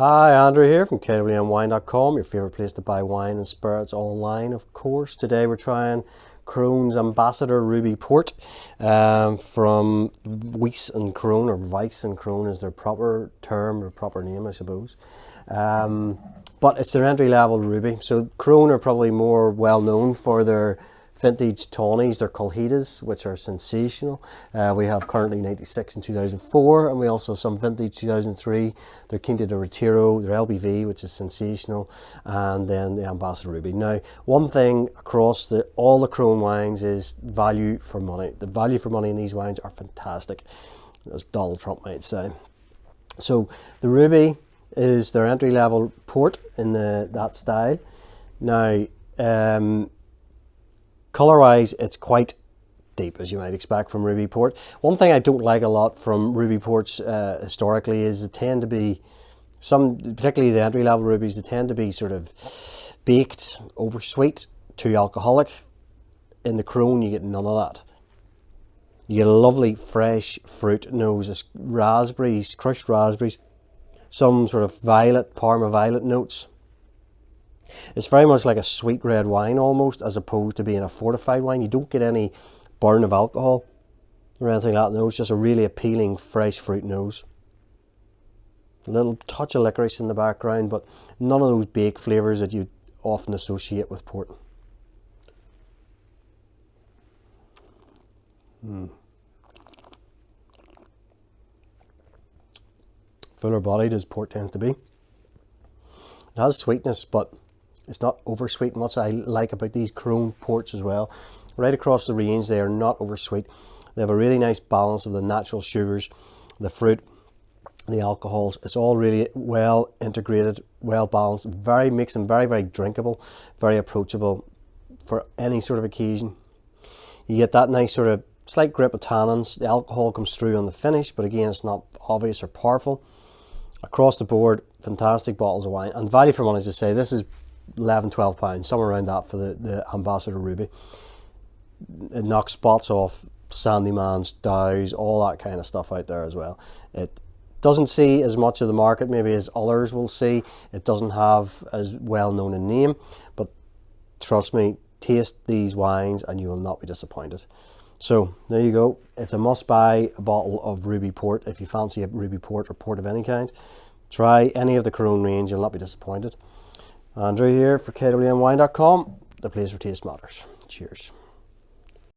Hi, Andrew here from kwmwine.com, your favourite place to buy wine and spirits online, of course. Today we're trying Krohn's Ambassador Ruby Port from Wiese and Krohn, or Wiese and Krohn is their proper term, or proper name, I suppose. But it's their entry-level ruby. So Krohn are probably more well known for their vintage tawnies, their colhidas, which are sensational. We have currently 96 and 2004, and we also have some vintage 2003. They're Quinta de Retiro, their LBV, which is sensational, and then the Ambassador Ruby. Now, one thing across all the Krohn wines is value for money. The value for money in these wines are fantastic, as Donald Trump might say. So the Ruby is their entry-level port in that style. Now, colour-wise, it's quite deep, as you might expect from Ruby Port. One thing I don't like a lot from Ruby Ports historically is they tend to be, particularly the entry-level rubies, they tend to be sort of baked, oversweet, too alcoholic. In the Krohn, you get none of that. You get a lovely fresh fruit nose, raspberries, crushed raspberries, some sort of violet, Parma violet notes. It's very much like a sweet red wine almost, as opposed to being a fortified wine. You don't get any burn of alcohol or anything like that. No, it's just a really appealing fresh fruit nose. A little touch of licorice in the background, but none of those baked flavours that you often associate with port. Fuller bodied as port tends to be. It has sweetness, but it's not oversweet. Much I like about these Krohn ports as well. Right across the range, they are not oversweet. They have a really nice balance of the natural sugars, the fruit, the alcohols. It's all really well integrated, well balanced. Makes them very, very drinkable, very approachable for any sort of occasion. You get that nice sort of slight grip of tannins. The alcohol comes through on the finish, but again, it's not obvious or powerful. Across the board, fantastic bottles of wine. And value for money, as I say, this is 11, 12 pounds, somewhere around that for the Ambassador Ruby. It knocks spots off Sandymans, Dows, all that kind of stuff out there as well. It doesn't see as much of the market maybe as others will see. It doesn't have as well known a name, but trust me, taste these wines and you will not be disappointed. So there you go. It's a must buy bottle of Ruby Port if you fancy a Ruby Port or port of any kind. Try any of the Krohn range, you'll not be disappointed. Andrew here for kwmwine.com, the place where taste matters. Cheers.